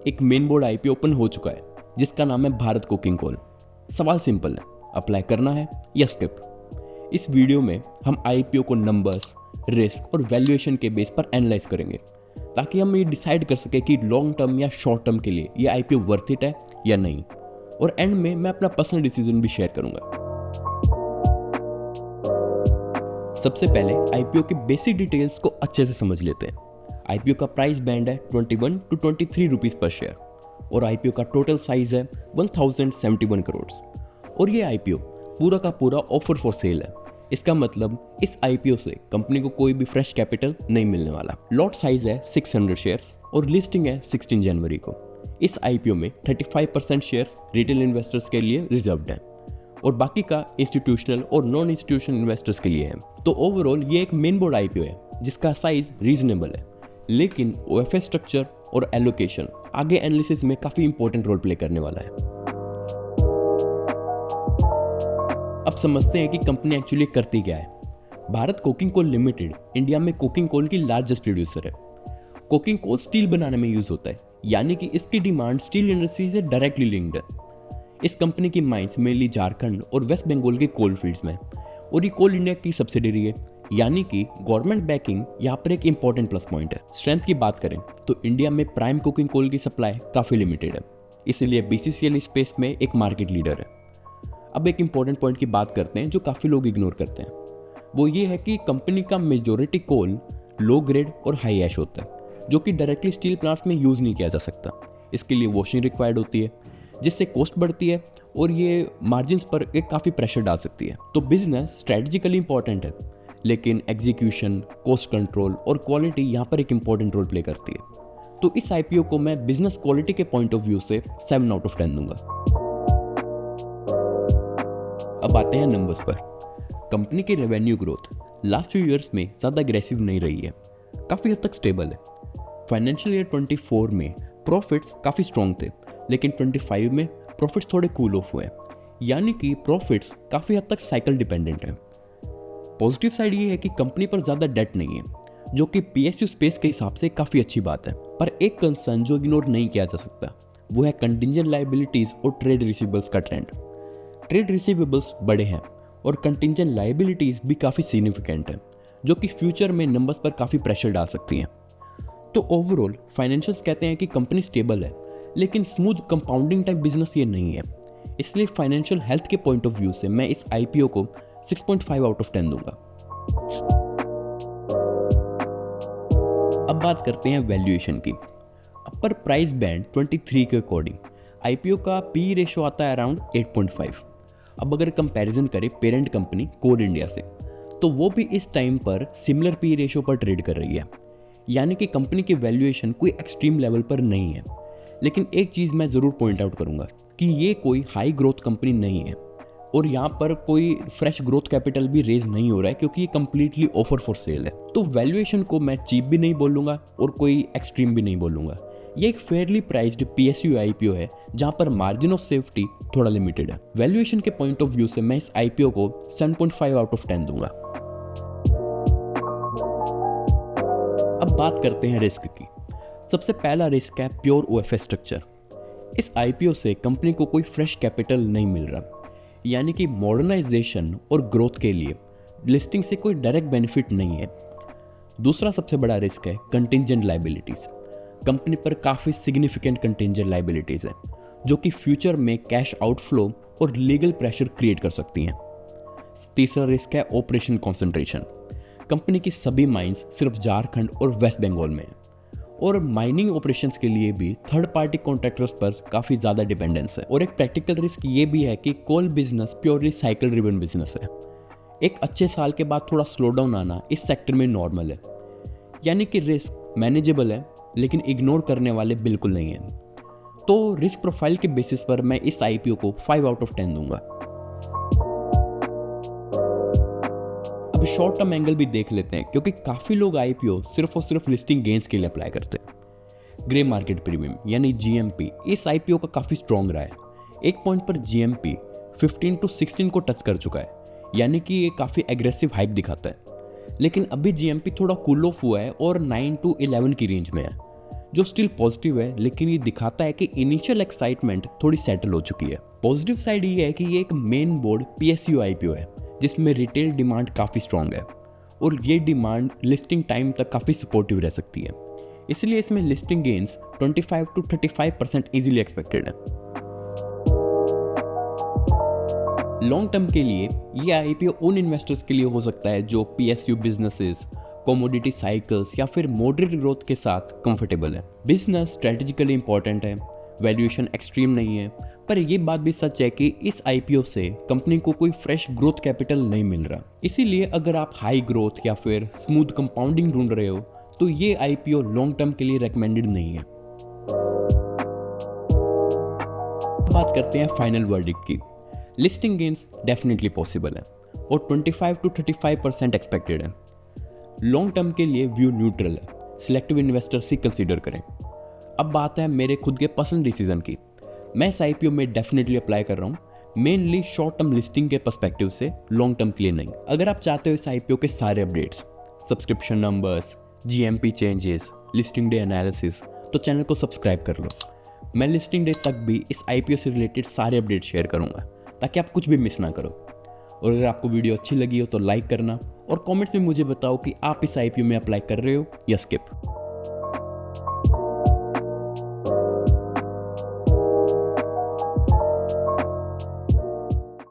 एक main board IPO open हो चुका है जिसका नाम है भारत कोकिंग कोल। सवाल सिंपल है, अप्लाई करना है या स्किप। इस वीडियो में हम आईपीओ को नंबर्स, रिस्क और वैल्यूएशन के बेस पर एनालाइज करेंगे ताकि हम ये डिसाइड कर सके कि लॉन्ग टर्म या शॉर्ट टर्म के लिए ये आईपीओ वर्थ इट है या नहीं। और एंड में मैं अपना पर्सनल डिसीजन भी शेयर करूंगा। सबसे पहले आईपीओ की बेसिक डिटेल्स को अच्छे से समझ लेते हैं। आईपीओ का प्राइस बैंड है 21 to 23 रुपीस पर शेयर और आईपीओ का टोटल साइज है 1071 करोड़। और ये आईपीओ पूरा का पूरा ऑफर फॉर सेल है। इसका मतलब इस आईपीओ से कंपनी को कोई भी फ्रेश कैपिटल नहीं मिलने वाला। लॉट साइज है 600 शेयर्स और लिस्टिंग है 16 जनवरी को। इस आईपीओ में 35% शेयर्स रिटेल इन्वेस्टर्स के लिए रिजर्व्ड है और बाकी का इंस्टीट्यूशनल और नॉन इंस्टीट्यूशनल इन्वेस्टर्स के लिए है। तो ओवरऑल ये एक मेन बोर्ड आईपीओ है जिसका साइज रीजनेबल है, लेकिन ओएफएस स्ट्रक्चर और एलोकेशन आगे एनालिसिस में काफी इंपॉर्टेंट रोल प्ले करने वाला है। अब समझते हैं कि कंपनी एक्चुअली करती क्या है। Bharat coking coal limited India में कोकिंग कोल की लार्जेस्ट प्रोड्यूसर है। कोकिंग कोल स्टील बनाने में यूज होता है, यानी कि इसकी डिमांड स्टील इंडस्ट्री से डायरेक्टली लिंक्ड है। इस कंपनी की माइंस मेनली झारखंड और वेस्ट बंगाल के कोल फील्ड्स में, और ये कोल इंडिया की सब्सिडरी है, यानी कि गवर्नमेंट बैकिंग यहाँ पर एक इंपॉर्टेंट प्लस पॉइंट है। स्ट्रेंथ की बात करें तो इंडिया में प्राइम कुकिंग कोल की सप्लाई काफी लिमिटेड है, इसलिए बीसीसीएल स्पेस में एक मार्केट लीडर है। अब एक इंपॉर्टेंट पॉइंट की बात करते हैं जो काफी लोग इग्नोर करते हैं। वो ये है कि कंपनी का मेजोरिटी कोल लो ग्रेड और हाई ऐश होता है, जो कि डायरेक्टली स्टील प्लांट्स में यूज नहीं किया जा सकता। इसके लिए वॉशिंग रिक्वायर्ड होती है, जिससे कॉस्ट बढ़ती है और ये मार्जिन्स पर एक काफी प्रेशर डाल सकती है। तो बिजनेस स्ट्रेटेजिकली इंपॉर्टेंट है, लेकिन एग्जीक्यूशन, कॉस्ट कंट्रोल और क्वालिटी यहाँ पर एक इंपॉर्टेंट रोल प्ले करती है। तो इस आईपीओ को मैं बिजनेस क्वालिटी के पॉइंट ऑफ व्यू से 7 आउट ऑफ 10 दूंगा। अब आते हैं नंबर्स पर। कंपनी की revenue growth last few years में ज़्यादा अग्रेसिव नहीं रही है, काफ़ी हद तक स्टेबल है। फाइनेंशियल ईयर 24 में प्रॉफिट्स काफ़ी स्ट्रॉन्ग थे, लेकिन 25 में प्रॉफिट्स थोड़े कूल ऑफ हुए, यानी कि प्रॉफिट्स काफ़ी हद तक साइकिल डिपेंडेंट है। पॉजिटिव साइड ये है कि कंपनी पर ज़्यादा डेट नहीं है, जो कि पीएसयू स्पेस के हिसाब से काफ़ी अच्छी बात है। पर एक कंसर्न जो इग्नोर नहीं किया जा सकता वो है कंटिंजेंट लायबिलिटीज़ और ट्रेड रिसीवेबल्स का ट्रेंड। ट्रेड रिसीवेबल्स बड़े हैं और कंटिंजेंट लायबिलिटीज़ भी काफ़ी सिग्निफिकेंट है, जो कि फ्यूचर में नंबर्स पर काफ़ी प्रेशर डाल सकती हैं। तो ओवरऑल फाइनेंशियल्स कहते हैं कि कंपनी स्टेबल है, लेकिन स्मूथ कंपाउंडिंग टाइप बिजनेस ये नहीं है। इसलिए फाइनेंशियल हेल्थ के पॉइंट ऑफ व्यू से मैं इस आईपीओ को 6.5 आउट ऑफ 10 दूंगा। अब बात करते हैं वैल्यूएशन की। अपर प्राइस बैंड 23 के अकॉर्डिंग आईपीओ का पी रेशो आता है अराउंड 8.5। अब अगर कंपैरिजन करें पेरेंट कंपनी कोल इंडिया से, तो वो भी इस टाइम पर सिमिलर पी रेशो पर ट्रेड कर रही है, यानी कि कंपनी की वैल्यूएशन कोई एक्सट्रीम लेवल पर नहीं है। लेकिन एक चीज़ मैं ज़रूर पॉइंट आउट करूंगा कि ये कोई हाई ग्रोथ कंपनी नहीं है और यहाँ पर कोई फ्रेश ग्रोथ कैपिटल भी रेज नहीं हो रहा है, क्योंकि ये कंप्लीटली ऑफर फॉर सेल है। तो वैल्यूएशन को मैं चीप भी नहीं बोलूँगा और कोई एक्सट्रीम भी नहीं बोलूँगा। ये एक फेयरली प्राइस्ड पीएसयू आईपीओ है जहाँ पर मार्जिन ऑफ सेफ्टी थोड़ा लिमिटेड है। वैल्यूएशन के पॉइंट ऑफ व्यू से मैं इस आईपीओ को 7.5 आउट ऑफ 10 दूंगा। अब बात करते हैं रिस्क की। सबसे पहला रिस्क है प्योर ओएफएस स्ट्रक्चर। इस आईपीओ से कंपनी को कोई फ्रेश कैपिटल नहीं मिल रहा, यानी कि मॉडर्नाइजेशन और ग्रोथ के लिए लिस्टिंग से कोई डायरेक्ट बेनिफिट नहीं है। दूसरा सबसे बड़ा रिस्क है कंटिंजेंट लायबिलिटीज। कंपनी पर काफ़ी सिग्निफिकेंट कंटिंजेंट लायबिलिटीज है, जो कि फ्यूचर में कैश आउटफ्लो और लीगल प्रेशर क्रिएट कर सकती हैं। तीसरा रिस्क है ऑपरेशन कॉन्सेंट्रेशन। कंपनी की सभी माइंस सिर्फ झारखंड और वेस्ट बंगाल में है और माइनिंग ऑपरेशंस के लिए भी थर्ड पार्टी कॉन्ट्रैक्टर्स पर काफ़ी ज़्यादा डिपेंडेंस है। और एक प्रैक्टिकल रिस्क ये भी है कि coal business purely cycle driven business है। एक अच्छे साल के बाद थोड़ा स्लो डाउन आना इस सेक्टर में नॉर्मल है, यानी कि रिस्क मैनेजेबल है, लेकिन इग्नोर करने वाले बिल्कुल नहीं है। तो रिस्क प्रोफाइल के बेसिस पर मैं इस आईपीओ को 5 आउट ऑफ 10 दूंगा। अब शॉर्ट टर्म एंगल भी देख लेते हैं, क्योंकि काफ़ी लोग आईपीओ सिर्फ और सिर्फ लिस्टिंग गेन्स के लिए अप्लाई करते हैं। ग्रे मार्केट प्रीमियम यानी जीएमपी इस आईपीओ का काफ़ी स्ट्रॉन्ग रहा है। एक पॉइंट पर जीएमपी 15 to 16 को टच कर चुका है, यानी कि ये काफ़ी एग्रेसिव हाइक दिखाता है। लेकिन अभी जीएमपी थोड़ा कूल ऑफ हुआ है और 9 to 11 की रेंज में है, जो स्टिल पॉजिटिव है, लेकिन ये दिखाता है कि इनिशियल एक्साइटमेंट थोड़ी सेटल हो चुकी है। पॉजिटिव साइड ये है कि ये एक मेन बोर्ड PSU IPO है जिसमें रिटेल डिमांड काफ़ी स्ट्रॉन्ग है और ये डिमांड लिस्टिंग टाइम तक काफ़ी सपोर्टिव रह सकती है, इसलिए इसमें listing gains 25 to 35% easily expected है। लॉन्ग टर्म के लिए ये IPO उन इन्वेस्टर्स के लिए हो सकता है जो PSU बिजनेसेस, कमोडिटी साइकिल्स या फिर मॉडरेट ग्रोथ के साथ कंफर्टेबल है। बिजनेस स्ट्रेटेजिकली इंपॉर्टेंट है, वैल्यूएशन एक्सट्रीम नहीं है, पर यह बात भी सच है कि इस IPO से कंपनी को कोई फ्रेश ग्रोथ कैपिटल नहीं मिल रहा। इसीलिए अगर आप हाई ग्रोथ या फिर स्मूथ कंपाउंडिंग ढूंढ रहे हो तो ये IPO लॉन्ग टर्म के लिए रेकमेंडेड नहीं है। बात करते हैं फाइनल वर्डिक्ट की। लिस्टिंग गेन्स डेफिनेटली पॉसिबल है और 25 to 35% एक्सपेक्टेड है। लॉन्ग टर्म के लिए व्यू न्यूट्रल है, सिलेक्टिव इन्वेस्टर्स ही कंसीडर करें। अब बात है मेरे खुद के पसंद डिसीजन की। मैं इस IPO में डेफिनेटली अप्लाई कर रहा हूँ, मेनली शॉर्ट टर्म लिस्टिंग के पर्सपेक्टिव से, लॉन्ग टर्म के लिए नहीं। अगर आप चाहते हो इस IPO के सारे updates, subscription numbers, GMP changes, listing day analysis, तो चैनल को सब्सक्राइब कर लो। मैं लिस्टिंग डे तक भी इस IPO से रिलेटेड सारे अपडेट शेयर करूँगा ताकि आप कुछ भी मिस ना करो। और अगर आपको वीडियो अच्छी लगी हो तो लाइक करना और कमेंट्स में मुझे बताओ कि आप इस IPO में अप्लाई कर रहे हो या स्किप।